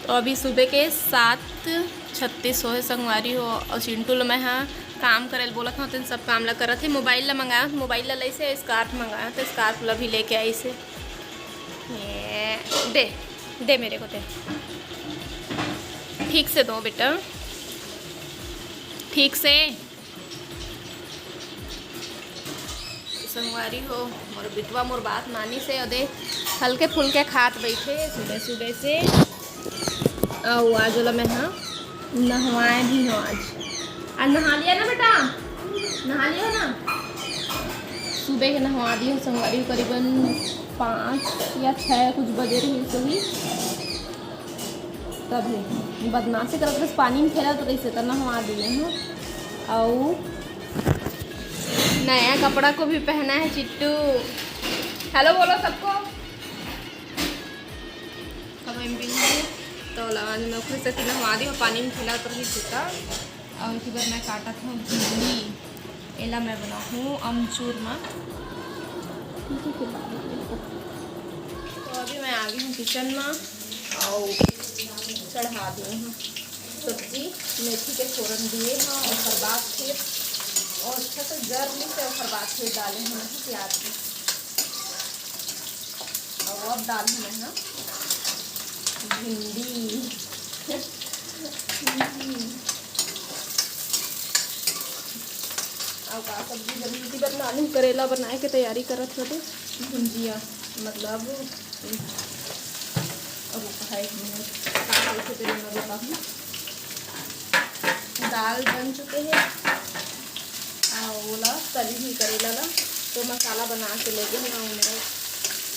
तो अभी सुबह के 7:36 हो संगवारी हो और चिंटू ला मैं हाँ काम करे बोला था तो सब काम ला करत थे। मोबाइल ला मंगाया, मोबाइल ला लई से स्कार्फ मंगाया तो स्कार्फ ला भी लेके आई से। दे दे मेरे को दे, ठीक से दो बेटा, ठीक से। संगवारी हो मोर बिटवा मोर बात मानी से और दे हल्के फुल्के खात बैठे सुबह सुबह से। और आज वाला मैं हाँ नहवाए भी हूँ। आज नहा लिया ना बेटा, नहा लिया ना। सुबह के नहवा दी हूँ संगवारी, करीबन 5 या 6 कुछ बजे रही सही। तभी बदमाशी करत बस पानी में खेला तो कैसे तो नहवा दिए हूँ। और नया कपड़ा को भी पहना है चिट्टू। हेलो बोलो सबको। तो आज मैं खुद से नहवा दी और पानी में खिला तो नहीं सीता। और उसके बाद मैं काटा था भिंडी, एला मैं बना हूँ अमचूर में। तो अभी मैं आ गई हूँ किचन में और चढ़ा दी हूँ सब्जी, मेथी के फोरन दिए हैं और फिर बाद फिर और अच्छा से जर ली से और बाद फिर डाले हैं प्याज की। और अब डाल हैं ना भिंडी। और का सब्जी जल्दी बना लूँ, करेला बनाए के तैयारी करत होते भुंजिया मतलब अब दाल बन चुके हैं और ओला तली भी करेला ला तो मसाला बना के ले गए ना मेरा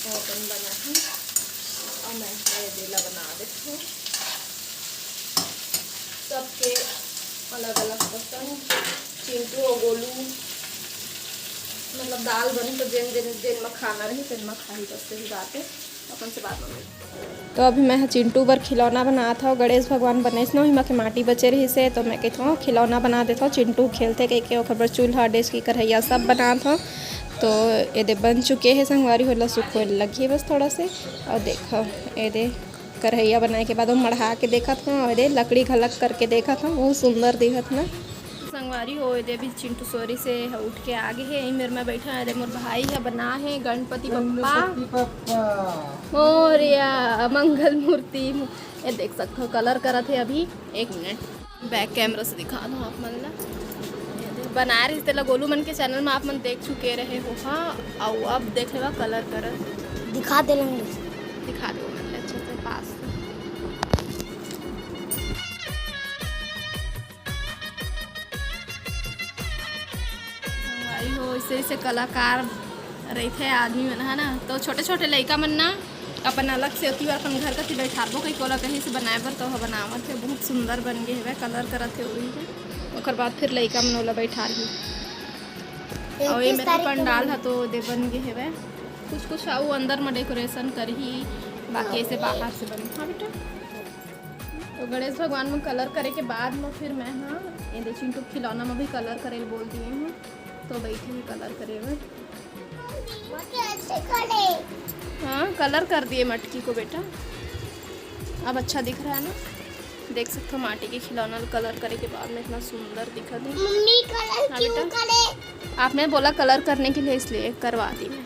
कॉटन बना है और मैं देला बना देती हूँ। सबके अलग अलग पसंद। चिंटू और गोलू मतलब दाल बनी तो जिन में खाना रही तिन में खाई, बस ही बात है अपन से बात में। तो अभी मैं चिंटू बर खिलौना बना था, गणेश भगवान बने न हिमा के माटी बचे रही से तो मैं कहता हूँ खिलौना बना देता हूँ। चिंटू खेलते कह खबर चूल्हा डेस की कढ़ैया सब बना था। तो ये बन चुके हैं संगवारी होला सुख लगी बस थोड़ा से। और देखो ये कढ़ैया बनाए के बाद वो मढ़ा के देखा था और लकड़ी घलक करके देखा था, बहुत सुंदर दिखत ना संगवारी हो। ये भी चिंटू सोरी से उठ के आगे है यही मेरे में बैठा है। मोर भाई है बना है गणपति बप्पा मोरिया मंगल मूर्ति। ये देख सकते हो कलर करत है अभी। 1 मिनट बैक कैमरा से दिखा दो आप मन ला। बना रही थे गोलू मन के चैनल में आप मन देख चुके रहे हो। हाँ और अब देख लेगा कलर करत दिखा दे दिखा दो मन अच्छे से पास। हो इसे कलाकार रही थे आदमी मन है ना। तो छोटे छोटे लड़का मन ना अपन अलग से होती अपन घर का बैठाबो कहीं कोला कहीं से बनाए बर तो बनावत है। बहुत सुंदर बन गए है, कलर करत है वही है। और बाद फिर लड़का मन ओला बैठा रही और ये मेरा पंडाल है तो दे बन गए है कुछ कुछ आऊ अंदर में डेकोरेशन कर ही, बाकी ऐसे बाहर से बन। हाँ बेटा तो गणेश भगवान में कलर करे के बाद में फिर मैं हाँ ये चिंटू खिलौना में भी कलर करे बोल दिए हूँ तो बैठे में कलर करे हुए। हाँ कलर कर दिए मटकी को बेटा, अब अच्छा दिख रहा है ना। देख सकते हो माटी के खिलौना कलर करे के बाद में इतना सुंदर दिखा दे। मम्मी कलर क्यों करे? आपने बोला कलर करने के लिए इसलिए करवा दी मैं।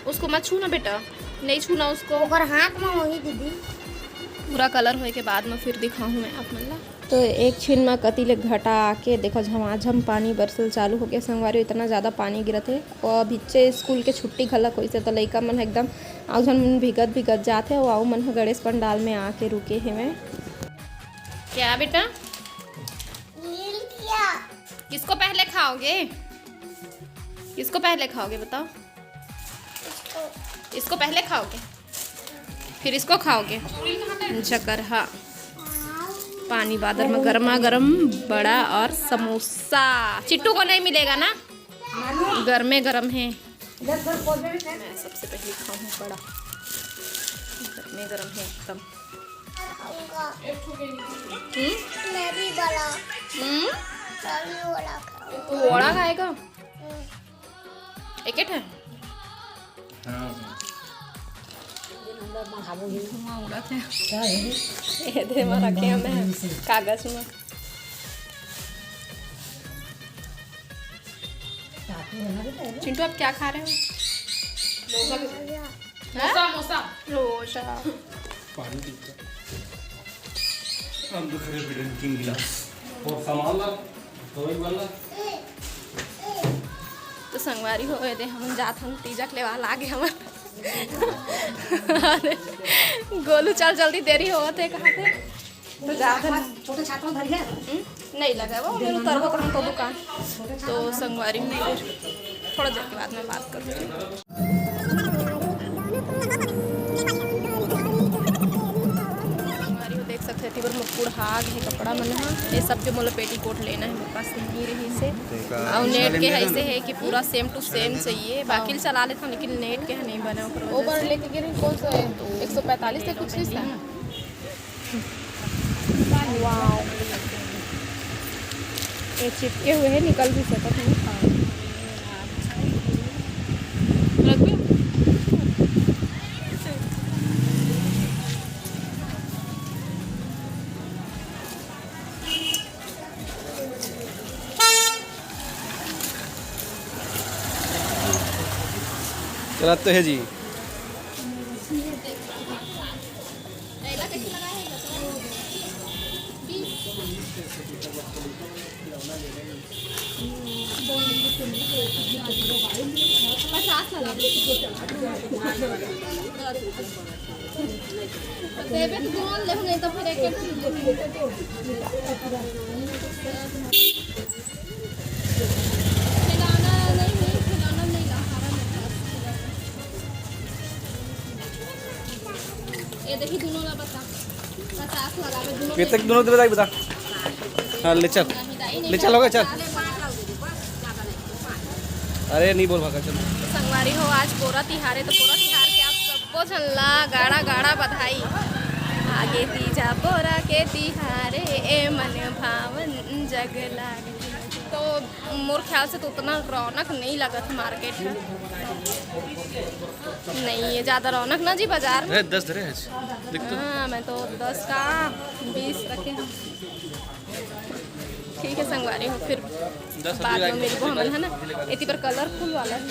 उसको मत छूना बेटा, नहीं छूना उसको। और हाथ में वही दीदी पूरा कलर होए के बाद में फिर दिखाऊँ मैं आप मन ला। तो एक छिन में कतीले घटा आके देखो झमाझम पानी बरसल चालू हो गया संगवारी। इतना ज़्यादा पानी गिरत है और बच्चे स्कूल के छुट्टी घलक हो तो लड़का मन एकदम आउ झन भिगत जाते और आउ मन गणेश पंडाल में आके रुके हैं। मैं क्या बेटा किसको पहले खाओगे, किसको पहले खाओगे बताओ? इसको पहले खाओगे फिर इसको खाओगे। चक्कर हाँ पानी बादल में गर्मा गर्म बड़ा और समोसा। चिट्टू को नहीं मिलेगा ना, गर्मे गर्म है। मैं सबसे पहले खाऊं बड़ा, गर्मे गर्म है एकदम। मैं भी बड़ा तू बड़ा खाएगा? एक है धुआं उड़त है। ये दे में रखे हमें कागज में। चिंटू आप क्या खा रहे हो? रोशा पानी पीता हम दुखरे ड्रिंकिंग गिलास और सामान ला तो ही वाला तो संगवारी हो दे हम जात हम तीजक लेवा लागे हम गोलू चल जल्दी देरी होते कहाँ थे तो जाते छोटे छात्रों धरी है नहीं लगा वो मेरे उतरबो कर हमको दुकान तो संगवारी में फिर थोड़ा देर के बाद मैं बात करूँगी। देख सकते हैं तिबर मुकुड़ हाग है कपड़ा मन है ये सब जो मोला पेटीकोट लेना है मेरे पास नहीं रही से और नेट के ऐसे है कि पूरा सेम टू सेम चाहिए बाकी चला लेता हूँ लेकिन नेट के नहीं बने ओवर लेके गिरे कौन सा है 145 से कुछ चीज़ था। वाओ ये चिपके हुए हैं निकल भी सकता है। चलाते हैं जी। नहीं तो फिर ये देखिए दोनों ला बता 50 लगावे दोनों कितने दोनों दे बता हाँ ले चल होगा चल अरे नहीं बोल भागा चल। संगवारी हो आज पोरा तिहार है तो पोरा तिहार के आप सबको झल्ला गाड़ा गाड़ा बधाई आगे तीजा पोरा के तिहारे ए मन भावन जग लागे तो मोर ख्याल से तो उतना रौनक नहीं लगा था मार्केट में नहीं है ज़्यादा रौनक ना जी बाजार में 10 धरे हाँ मैं तो 10 का 20 रखे हैं। ठीक है संगवारी हो फिर बाद में मेरे को हमल है ना इसी पर कलरफुल वाला है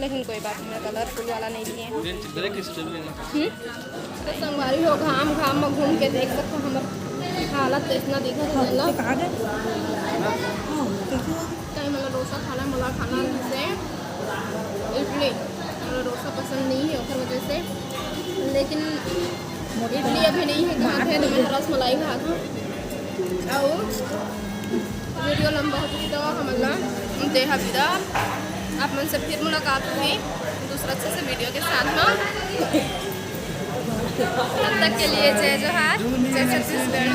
लेकिन कोई बात नहीं कलरफुल वाला नहीं लिए हैं। तो संगवारी हो घाम घाम में घूम के देख सकते हो हमारे हालत तो इतना दिखा था कहीं मतलब डोसा खाना मला खाना से इडली मतलब डोसा पसंद नहीं है उस वजह से लेकिन इडली अभी नहीं है कहाँ थे तो मैं रस मलाई खा था और वीडियो लंबा हो चुकी तो हमला देहा विदा आप मन से फिर मुलाकात हुई दूसरा अच्छे से वीडियो के साथ में तब तक के लिए जय जोहार जय छत्तीसगढ़।